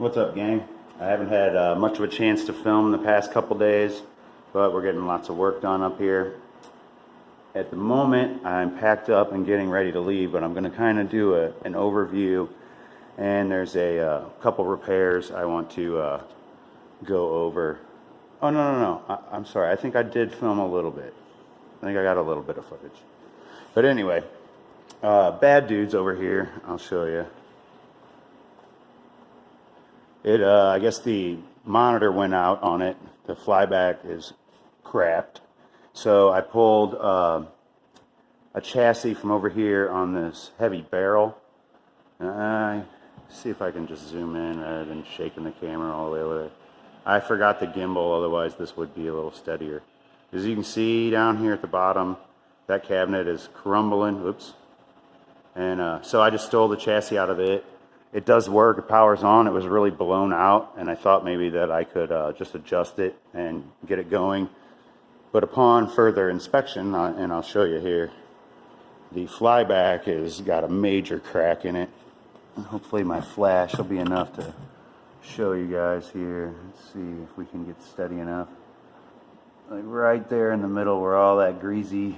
What's up, gang? I haven't had much of a chance to film the past couple days, but we're getting lots of work done up here. At the moment, I'm packed up and getting ready to leave, but I'm going to kind of do an overview, and there's a couple repairs I want to go over. Oh, no. I'm sorry. I think I did film a little bit. I think I got a little bit of footage. But anyway, bad dudes over here. I'll show you. I guess the monitor went out on it. The flyback is crapped. So I pulled a chassis from over here on this heavy barrel. See if I can just zoom in rather than shaking the camera all the way over there. I forgot the gimbal, otherwise this would be a little steadier. As you can see down here at the bottom, that cabinet is crumbling. Oops. And so I just stole the chassis out of it. It does work, it powers on. It was really blown out, and I thought maybe that I could just adjust it and get it going. But upon further inspection, and I'll show you here, the flyback has got a major crack in it. And hopefully my flash will be enough to show you guys here. Let's see if we can get steady enough. Like right there in the middle where all that greasy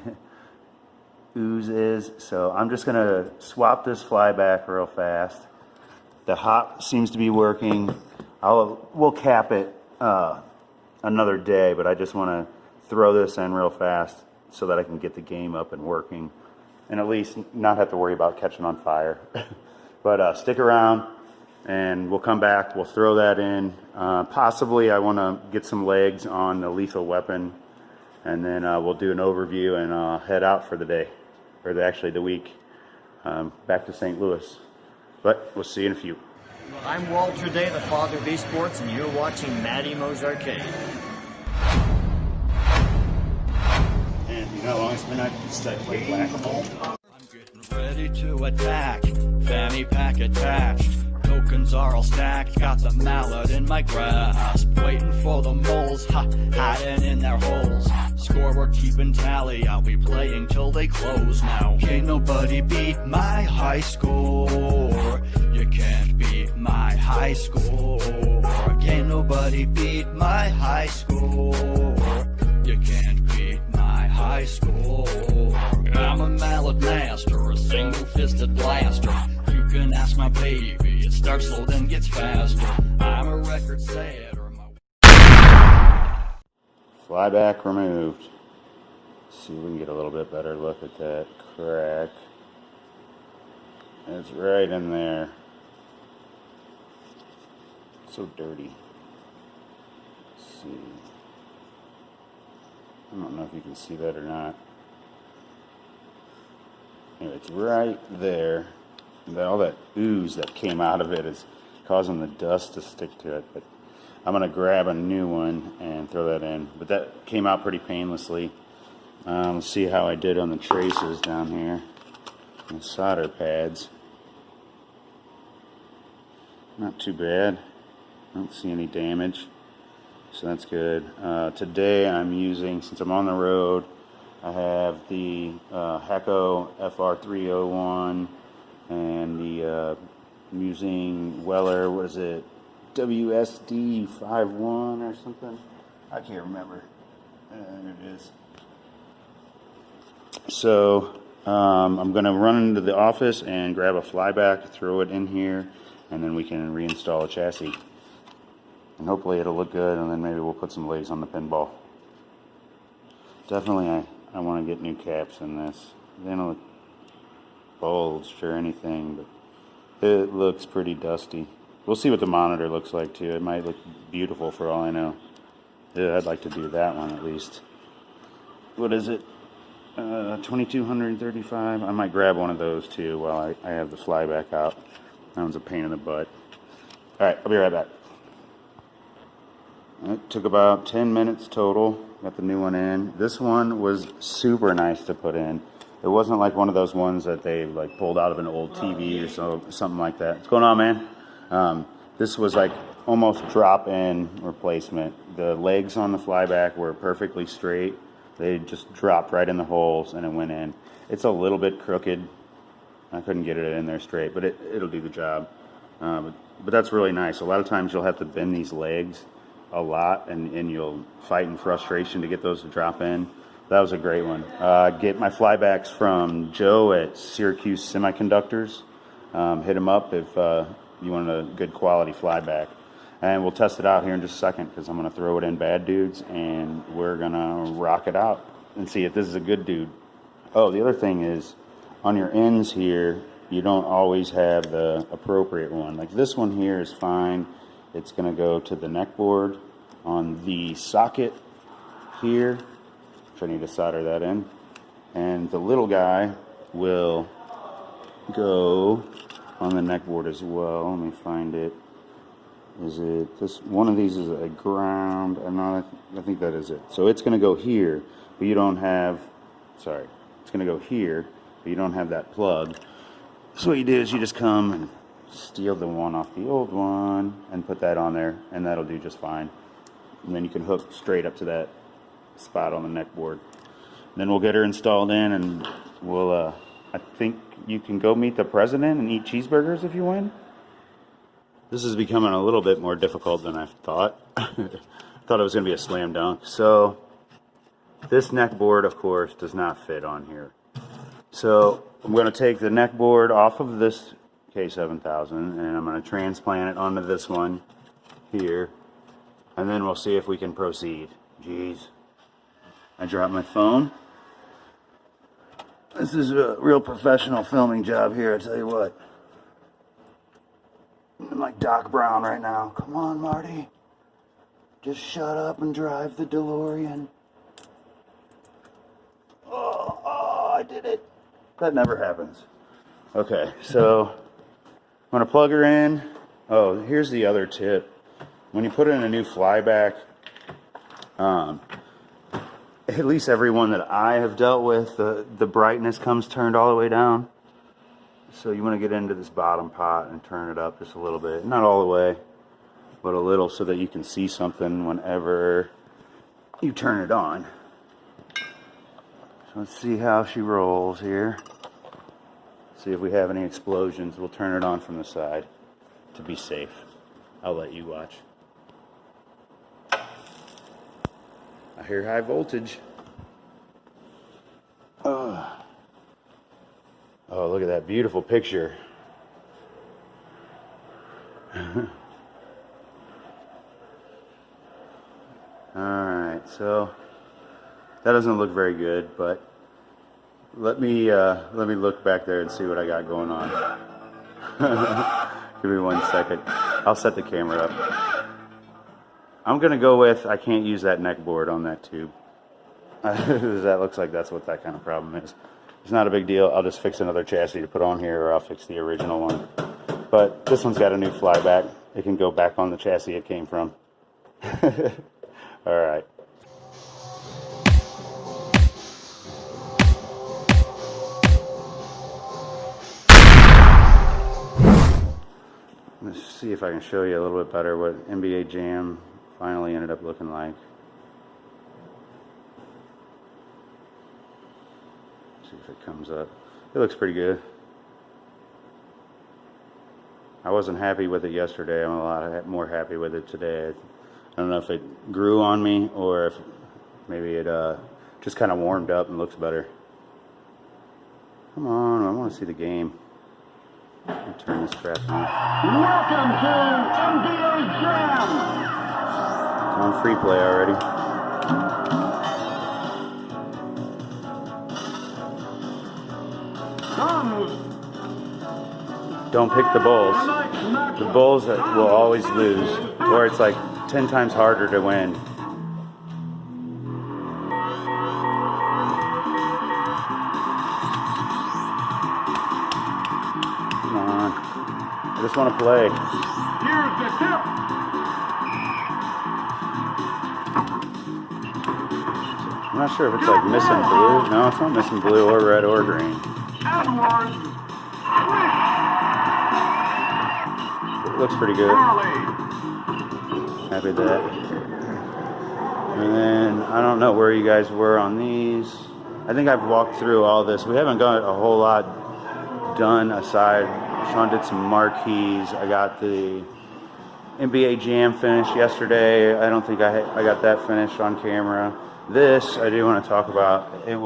ooze is. So I'm just going to swap this flyback real fast. The hop seems to be working. We'll cap it another day, but I just want to throw this in real fast so that I can get the game up and working, and at least not have to worry about catching on fire. But stick around, and we'll come back. We'll throw that in. Possibly I want to get some legs on the Lethal Weapon, and then we'll do an overview and head out for the day, or actually the week, back to St. Louis. But we'll see you in a few. I'm Walter Day, the father of esports, and you're watching Matty Mo's Arcade. And you know how long it's been I stuck play whack-a-mole? I'm getting ready to attack. Fanny pack attached. Tokens are all stacked. Got the mallet in my grasp. Waiting for the moles, hiding in their holes. Score, we're keeping tally. I'll be playing till they close now. Can't nobody beat my high score. You can't beat my high score. Can't nobody beat my high score. You can't beat my high score. I'm a mallet master, a single-fisted blaster. You can ask my baby, it starts slow then gets faster. I'm a record setter. Flyback removed. Let's see if we can get a little bit better look at that crack. It's right in there. So dirty. Let's see. I don't know if you can see that or not. Anyway, it's right there. And all that ooze that came out of it is causing the dust to stick to it. But I'm going to grab a new one and throw that in. But that came out pretty painlessly. Let's see how I did on the traces down here. The solder pads. Not too bad. I don't see any damage. So that's good. Today I'm using, since I'm on the road, I have the Hecko FR301 and the I'm using Weller, what is it, WSD 51 or something? I can't remember. There it is. So I'm going to run into the office and grab a flyback, throw it in here, and then we can reinstall a chassis. And hopefully it'll look good, and then maybe we'll put some legs on the pinball. Definitely I want to get new caps in this. They don't look bulged or anything, but it looks pretty dusty. We'll see what the monitor looks like too. It might look beautiful for all I know. Yeah, I'd like to do that one at least. What is it? 2235. I might grab one of those too while I have the flyback out. That one's a pain in the butt. Alright, I'll be right back. It took about 10 minutes total. Got the new one in. This one was super nice to put in. It wasn't like one of those ones that they like pulled out of an old TV or something like that. What's going on, man? This was like almost drop-in replacement. The legs on the flyback were perfectly straight. They just dropped right in the holes and it went in. It's a little bit crooked. I couldn't get it in there straight, but it'll do the job. But that's really nice. A lot of times you'll have to bend these legs a lot, and you'll fight in frustration to get those to drop in. That was a great one. Get my flybacks from Joe at Syracuse Semiconductors. Hit him up if you want a good quality flyback. And we'll test it out here in just a second because I'm going to throw it in bad dudes and we're going to rock it out and see if this is a good dude. Oh, the other thing is on your ends here, you don't always have the appropriate one. Like this one here is fine. It's going to go to the neck board on the socket here, which I need to solder that in. And the little guy will go on the neck board as well. Let me find it. Is it this? One of these is a ground. I think that is it. So it's going to go here, but you don't have, sorry, it's going to go here, but you don't have that plug. So what you do is you just come and steal the one off the old one and put that on there, and that'll do just fine. And then you can hook straight up to that spot on the neck board. And then we'll get her installed in, and we'll, I think you can go meet the president and eat cheeseburgers if you win. This is becoming a little bit more difficult than I thought. Thought it was going to be a slam dunk. So this neck board, of course, does not fit on here. So I'm going to take the neck board off of this K7000 and I'm going to transplant it onto this one here. And then we'll see if we can proceed. Jeez. I dropped my phone. This is a real professional filming job here, I tell you what. I'm like Doc Brown right now. Come on, Marty. Just shut up and drive the DeLorean. Oh, I did it. That never happens. Okay, so I'm going to plug her in. Oh, here's the other tip. When you put in a new flyback, at least every one that I have dealt with, the brightness comes turned all the way down. So you want to get into this bottom pot and turn it up just a little bit. Not all the way, but a little so that you can see something whenever you turn it on. So let's see how she rolls here. See if we have any explosions. We'll turn it on from the side to be safe. I'll let you watch. I hear high voltage. Oh, look at that beautiful picture. Alright, so that doesn't look very good, but let me look back there and see what I got going on. Give me 1 second. I'll set the camera up. I'm gonna go with I can't use that neck board on that tube. That looks like that's what that kind of problem is. It's not a big deal. I'll just fix another chassis to put on here, or I'll fix the original one. But this one's got a new flyback. It can go back on the chassis it came from. All right. Let's see if I can show you a little bit better what NBA Jam finally ended up looking like. See if it comes up. It looks pretty good. I wasn't happy with it yesterday. I'm a lot more happy with it today. I don't know if it grew on me or if maybe it just kind of warmed up and looks better. Come on, I want to see the game. Let me turn this crap on. Welcome to NBA Jam. It's on free play already. Don't pick the Bulls. The Bulls will always lose, or it's like 10 times harder to win. Come on. I just want to play. Here's the tip. I'm not sure if it's like missing blue. No, it's not missing blue or red or green. Edwards. It looks pretty good. Happy with that. And then I don't know where you guys were on these. I think I've walked through all this. We haven't got a whole lot done aside on, did some marquees. I got the NBA Jam finished yesterday. I don't think I got that finished on camera. This I do want to talk about. It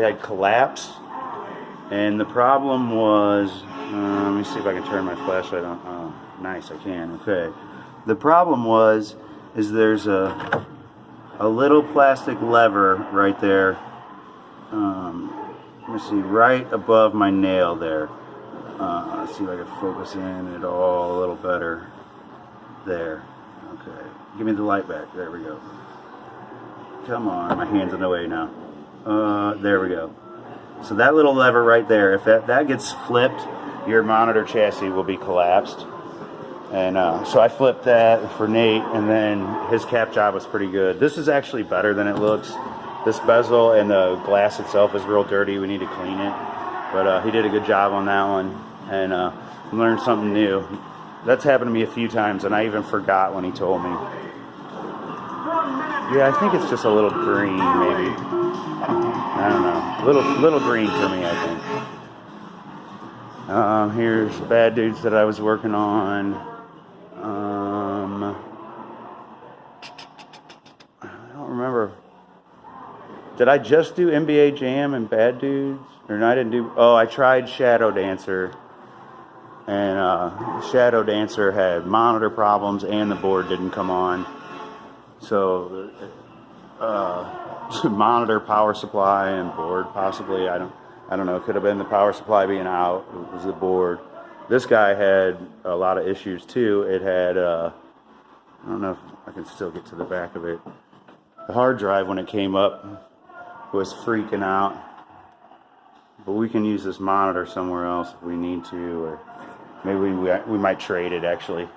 had collapsed, and the problem was, let me see if I can turn my flashlight on. Oh, nice, I can. Okay. The problem is there's a little plastic lever right there. Let me see, right above my nail there. Let's see if I can focus in it all a little better. There. Okay. Give me the light back. There we go. Come on, my hand's in the way now. There we go. So that little lever right there, if that gets flipped, your monitor chassis will be collapsed. And so I flipped that for Nate, and then his cap job was pretty good. This is actually better than it looks. This bezel and the glass itself is real dirty. We need to clean it. But he did a good job on that one, and learned something new. That's happened to me a few times, and I even forgot when he told me. Yeah, I think it's just a little green, maybe. I don't know. Little green for me, I think. Here's Bad Dudes that I was working on. I don't remember. Did I just do NBA Jam and Bad Dudes? Or no, I didn't do... Oh, I tried Shadow Dancer. And Shadow Dancer had monitor problems and the board didn't come on. So, monitor, power supply, and board possibly. I don't know. It could have been the power supply being out. It was the board. This guy had a lot of issues too. It had, I don't know if I can still get to the back of it. The hard drive, when it came up, was freaking out. But we can use this monitor somewhere else if we need to, or maybe we might trade it actually.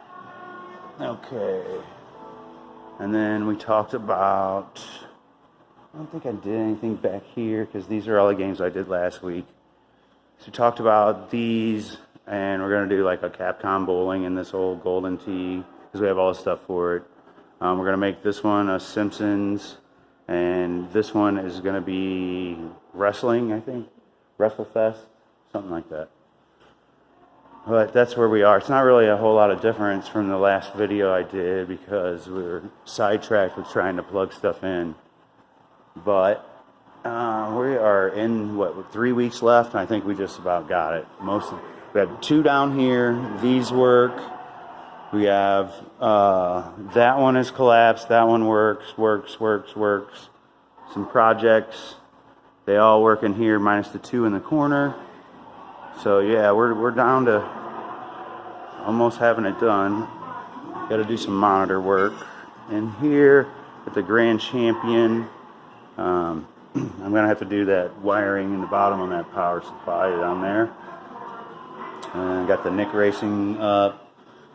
Okay. And then we talked about, I don't think I did anything back here because these are all the games I did last week. So we talked about these, and we're going to do like a Capcom bowling in this old golden tee because we have all the stuff for it. We're going to make this one a Simpsons, and this one is going to be wrestling, I think. WrestleFest, something like that. But that's where we are. It's not really a whole lot of difference from the last video I did because we were sidetracked with trying to plug stuff in. But we are in, 3 weeks left, and I think we just about got it. We have 2 down here. These work. We have that one is collapsed. That one works. Some projects. They all work in here minus the 2 in the corner. So yeah, we're down to almost having it done. Got to do some monitor work. And here at the Grand Champion, I'm going to have to do that wiring in the bottom on that power supply down there. And got the Nick Racing up.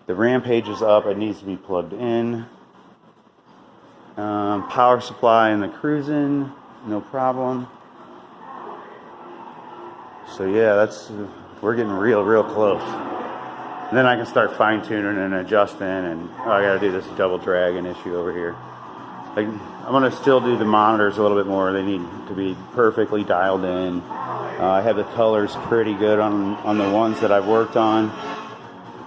The Rampage is up. It needs to be plugged in. Power supply in the Cruisin', no problem. So yeah, we're getting real close. And then I can start fine tuning and adjusting, and I got to do this double dragon issue over here. I'm going to still do the monitors a little bit more. They need to be perfectly dialed in. I have the colors pretty good on the ones that I've worked on.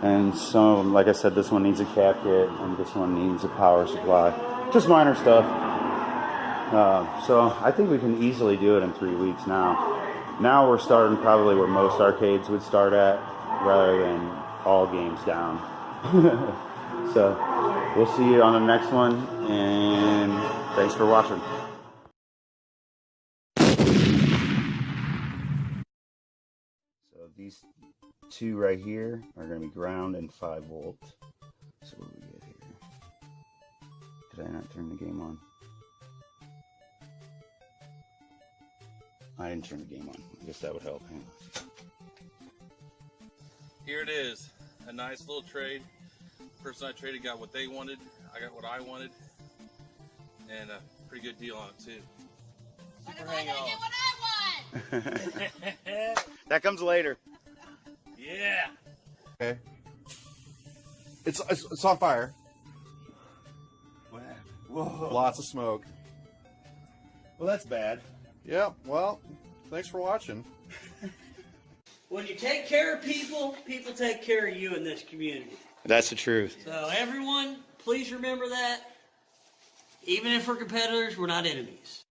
And some of them, like I said, this one needs a cap kit, and this one needs a power supply. Just minor stuff. So I think we can easily do it in 3 weeks now. Now we're starting probably where most arcades would start at, rather than all games down. So we'll see you on the next one, and thanks for watching. So these 2 right here are going to be ground and 5 volt. So what do we get here? Did I not turn the game on? I didn't turn the game on. I guess that would help. Hang on. Here it is. A nice little trade. The person I traded got what they wanted. I got what I wanted. And a pretty good deal on it too. Super hang on. Get what I want! That comes later. Yeah. Okay. It's on fire. Whoa. Lots of smoke. Well, that's bad. Yeah, well, thanks for watching. when you take care of people, people take care of you in this community. That's the truth. So everyone, please remember that. Even if we're competitors, we're not enemies.